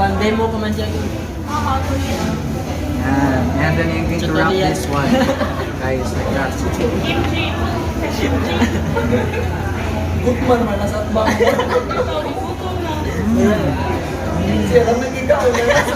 Pandemo ko man siya. And then you can wrap this one. Guys, like that. Gukman man nasa atbang. Siya lang nag-ikaw na nasa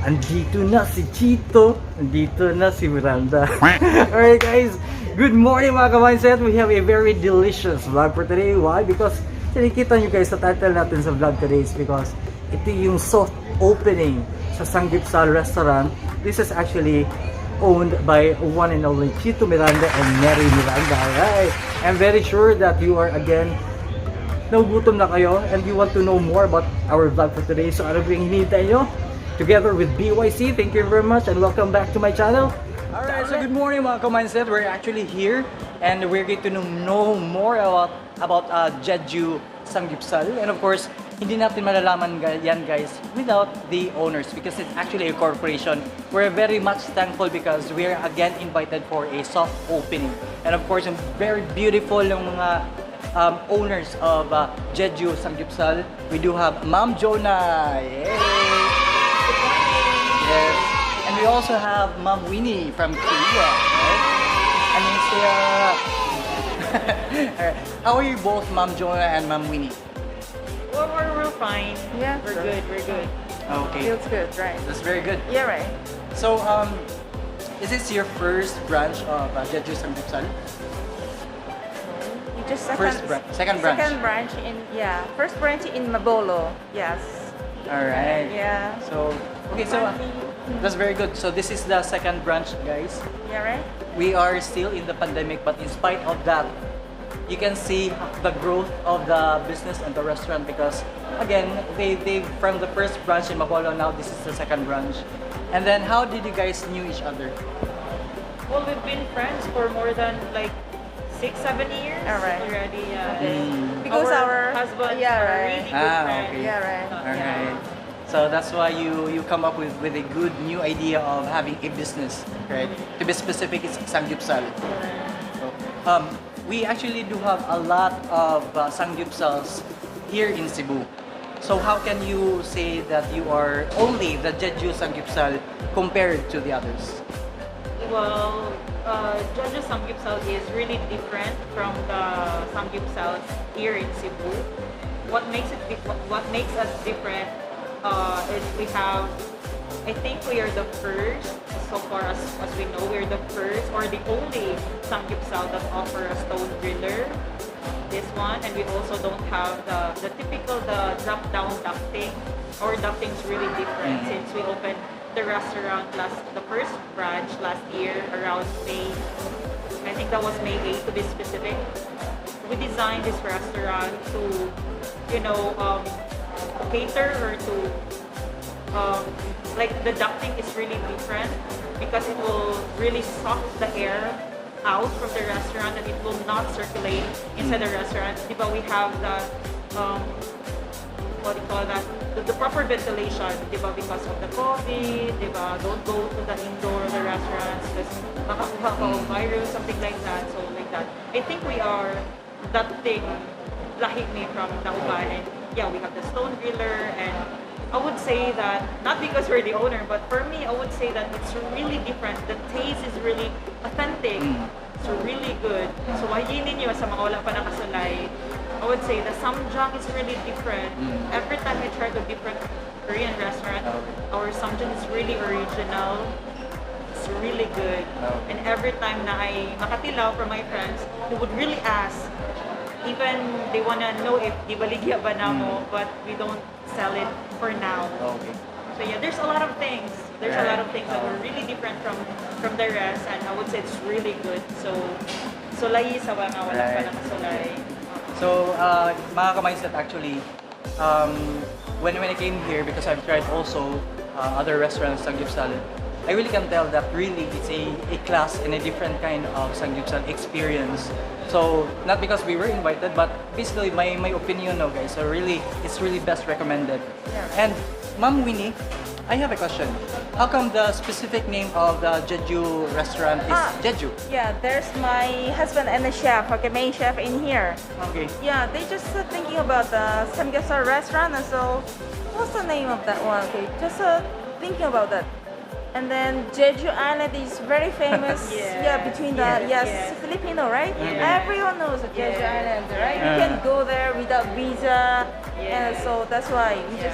Andito na si Chito, andito na si Miranda. Alright guys, good morning mga ka-mindset. We have a very delicious vlog for today. Why? Because nakikita nyo guys sa title natin sa vlog today is because ito yung soft opening sa Samgyupsal Restaurant. This is actually owned by one and only Chito Miranda and Neri Miranda. Alright, I'm very sure that you are again nagugutom na kayo and you want to know more about our vlog for today. So ano yung hinihintay nyo? Together with BYC, thank you very much and welcome back to my channel. Alright, so good morning mga ka-mindset. We're actually here and we're going to know more about JEJU Samgyupsal. And of course, hindi natin malalaman yan guys without the owners because it's actually a corporation. We're very much thankful because we're again invited for a soft opening. And of course, yung very beautiful yung mga owners of JEJU Samgyupsal. We do have Ma'am Jonah. Yay! Yes. And we also have Ma'am Winnie from Korea, right? Alright. How are you both, Ma'am Jonah and Ma'am Winnie? We're fine. Yeah, we're good. We're good. Okay. Feels good, right? That's very good. Yeah, right. So, is this your first branch of JEJU Samgyupsal? You just Second branch. Second branch in first branch in Mabolo. Yes. Alright. Yeah. So, okay, so that's very good. So this is the second branch, guys. Yeah, right. We are still in the pandemic, but in spite of that, you can see the growth of the business and the restaurant because again, they from the first branch in Mabolo, now this is the second branch. And then how did you guys knew each other? Well, we've been friends for more than like 6-7 years Alright. already. Because our husbands yeah, are right. really good friends. Okay. Yeah, right. Alright. So that's why you come up with a good new idea of having a business, right? To be specific, it's Samgyupsal. So, we actually do have a lot of Samgyupsals here in Cebu. So how can you say that you are only the JEJU Samgyupsal compared to the others? Well, JEJU Samgyupsal is really different from the Samgyupsals here in Cebu. What makes us different is we have, I think we are the first, so far as we know, we're the first or the only Samgyupsal that offer a stone griller. This one, and we also don't have the typical drop-down ducting. Our ducting is really different since we opened the restaurant the first branch last year around May. I think that was May 8 to be specific. We designed this restaurant to, cater or to, like the ducting is really different because it will really suck the air out from the restaurant and it will not circulate inside the restaurant. Diba we have the, what do you call that? The proper ventilation, diba, because of the COVID, diba, don't go to the indoor of the restaurants because makakuha ka ng virus, something like that. So like that. I think we are that thing, lahi me from Nauban, and yeah, we have the stone griller, and I would say that, not because we're the owner, but for me, I would say that it's really different. The taste is really authentic. It's really good. So, wahinin nyo sa mga wala pa nakasulay, I would say the samjang is really different. Every time we try to different Korean restaurant, our samjang is really original. It's really good. And every time na ay makatilaw from my friends, they would really ask, even they wanna know if di baligya ba na mo, but we don't sell it for now. Okay. So yeah, there's a lot of things. There's a lot of things that were really different from the rest, and I would say it's really good. So sulay sa mga wala pa nakasulay. So mga ka-mindset, actually, when I came here, because I've tried also other restaurants, Samgyupsal, I really can tell that really it's a class and a different kind of Samgyupsal experience. So not because we were invited, but basically my opinion, no guys. So really, it's really best recommended. Yeah. And Ma'am Winnie, I have a question. How come the specific name of the JEJU restaurant is JEJU? Yeah, there's my husband and the chef, okay, main chef in here. Okay. Yeah, they just thinking about the Samgyupsal restaurant, and so what's the name of that one? Okay, just thinking about that. And then Jeju Island is very famous. Yeah, between the Filipino, right? Yeah. Everyone knows the Jeju Yeah. Island, right? You Yeah. can go there without visa, and Yeah. so that's why we Yeah.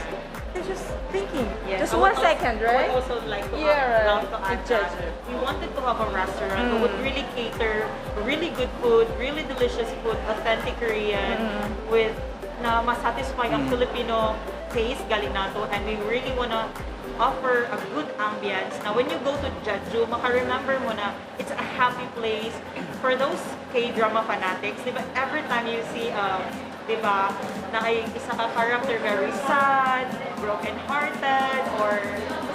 they're just thinking. Yeah, Just I one would second, I right? would also like to Yeah, love to right. add Judge. that we wanted to have a restaurant that would really cater really good food, really delicious food, authentic Korean with na masatisfy ang Filipino taste galing nato, and we really wanna offer a good ambience. Now when you go to Jeju, maka-remember mo na it's a happy place for those K-drama fanatics. Diba every time you see diba, na ay isa ka character very sad, broken-hearted, or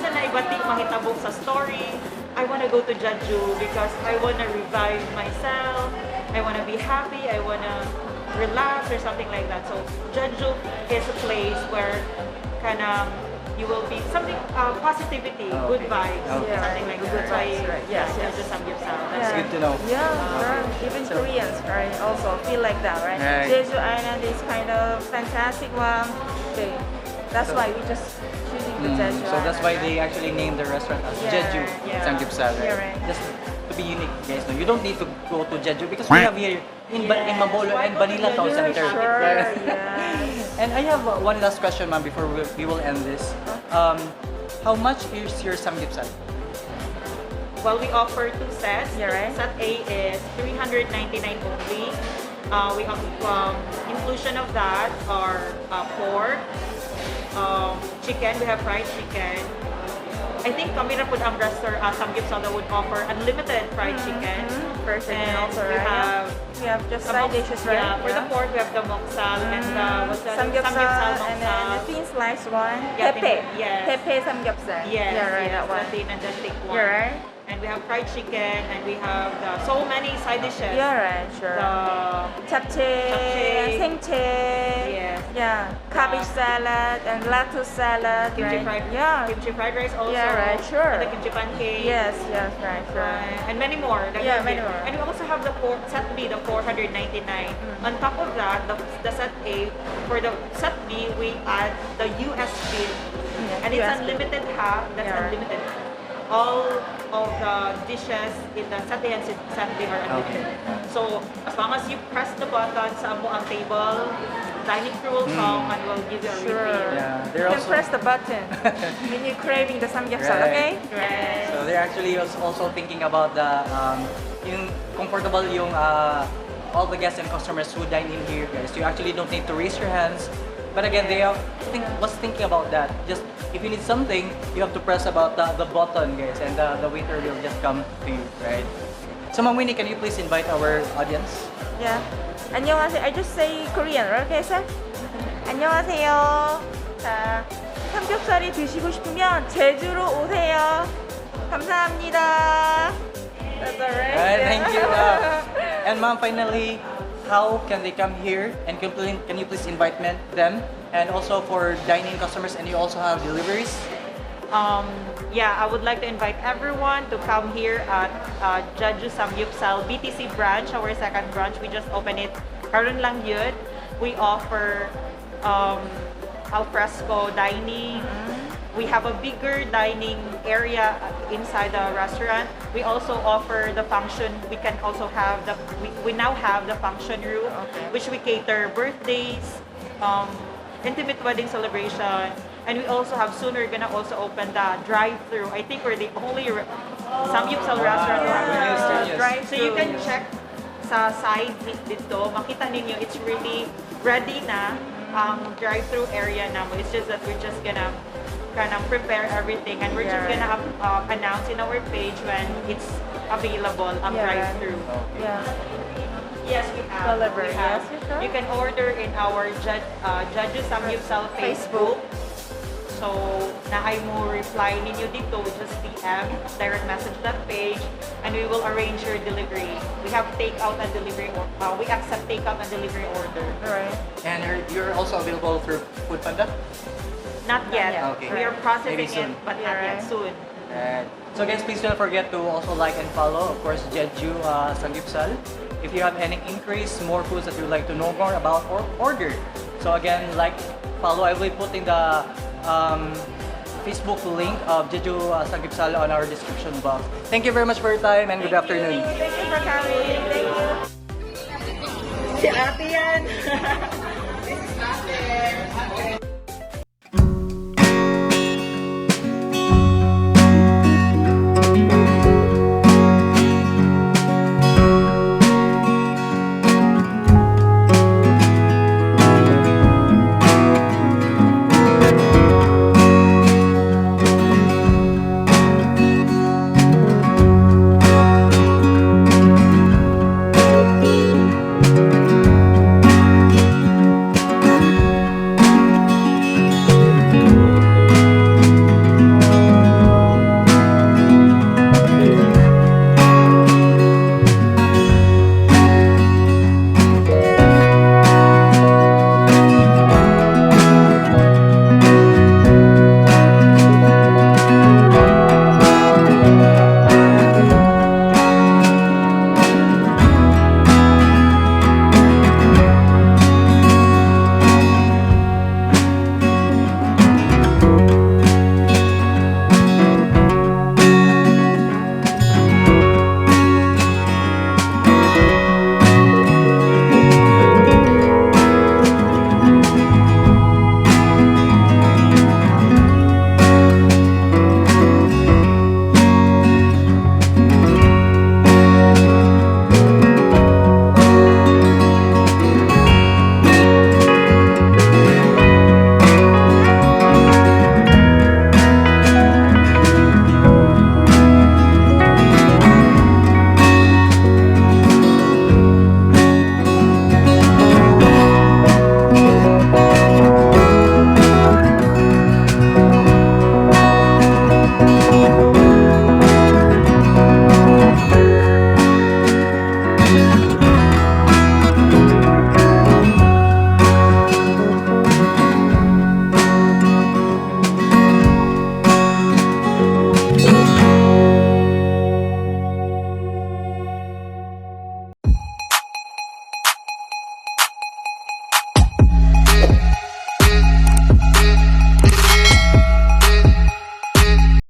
isa na ibati mahitabog sa story, I wanna go to Jeju because I wanna revive myself, I wanna be happy, I wanna relax or something like that. So Jeju is a place where kind you will be something positivity, good vibes, Okay. something like that. Good vibes, right. Yes, yes. Jeju Samgyupsal. That's good to know. Yeah, right. Even So- Koreans, right, also feel like that, right? Right. Jeju Island is kind of fantastic one. Okay. That's So- why we just choosing the Jeju So that's why Island, they actually named the restaurant as Yeah, JEJU yeah. Samgyupsal. Yeah, right. Just to be unique, guys. No, you don't need to go to JEJU because we have here in Mabolo Why and go to Manila Town JEJU? Center. Sure, Right? yes. And I have one last question, ma'am, before we will end this. How much is your Samgyupsal? Well, we offer two sets. Yeah, right. Set A is 399 only. We have inclusion of that are pork, chicken. We have fried chicken. I think kami na po ang restaurant Samgyupsal that would offer unlimited fried chicken. Perfect. And also, we right? have We have just side dishes, right? Yeah, for the pork we have the moksal and what's that? Samgyupsal, and then the moksal. thin slice one. Yeah, Pepe. yes. Pepe samgyupsal. Yes, Yeah, right, yes, that one. the thin and the thick one. Yeah, right? And we have fried chicken, and we have so many side dishes. Yeah, right, sure. The Japchae, 생채, Yes. yeah, cabbage salad and lettuce salad, kimchi right? fried, Yeah, kimchi fried rice also. Yeah, right, sure. And the kimchi pancake. yes, right, sure. And many more. Like Yeah, that. many more. And we also have the set B, the 499. On top of that, the set A, for the set B, we add the US bill. Yeah, And it's US bill. unlimited half. That's Yeah. unlimited. All of the dishes in the set A and set B are unlimited. So as long as you press the button sa amo ang table, dining crew will come and will give you a Sure. refill. Yeah, You they're can also press the button when you're craving the samgyupsal, Right. okay? Yes. so they're actually also thinking about the yung comfortable yung all the guests and customers who dine in here, guys. You actually don't need to raise your hands. But again, they are was thinking about that. Just if you need something, you have to press about the button, guys, and the waiter will just come to you, right? So, Ma'am Winnie, can you please invite our audience? Yeah. 안녕하세요. I just say Korean, right? Okay, sir? 안녕하세요. 자, 삼겹살이 드시고 싶으면 제주로 오세요. 감사합니다. That's all right. Right, Yeah. thank you. And ma'am, finally, how can they come here? And can you please invite them? And also for dining customers, and you also have deliveries? Yeah, I would like to invite everyone to come here at JEJU Samgyupsal BTC Branch, our second branch. We just opened it karon lang yun. We offer al fresco dining. We have a bigger dining area inside the restaurant. We also offer the function. We can also have we now have the function room, Okay. which we cater birthdays, intimate wedding celebration, and we also have soon we're gonna also open the drive-through. I think we're the only Samgyupsal restaurant. Yeah. with Yes, drive-thru. yes. So you can check sa side dito, makita ninyo it's really ready na ang drive-through area namin. It's just that we're just gonna kind of prepare everything, and we're just Yeah. gonna announce in our page when it's available ang Yeah, right. drive-through. Yeah. Yes, we have. Delivery, We have. yes, you can. You can order in our JEJU Samgyupsal Facebook. So, naay mo reply ninyo dito, just DM, direct message that page, and we will arrange your delivery. We have takeout and delivery, we accept takeout and delivery order. Alright. And you're also available through Foodpanda? Not yet. Okay. We are processing Maybe soon. it, but not yet. Soon. Alright. So guys, please don't forget to also like and follow, of course, JEJU Samgyupsal. If you have any inquiries, more foods that you'd like to know more about or order. So again, like, follow. I will be putting the Facebook link of JEJU Samgyupsal on our description box. Thank you very much for your time and good afternoon. Thank you for coming. Thank you. Si ate yan!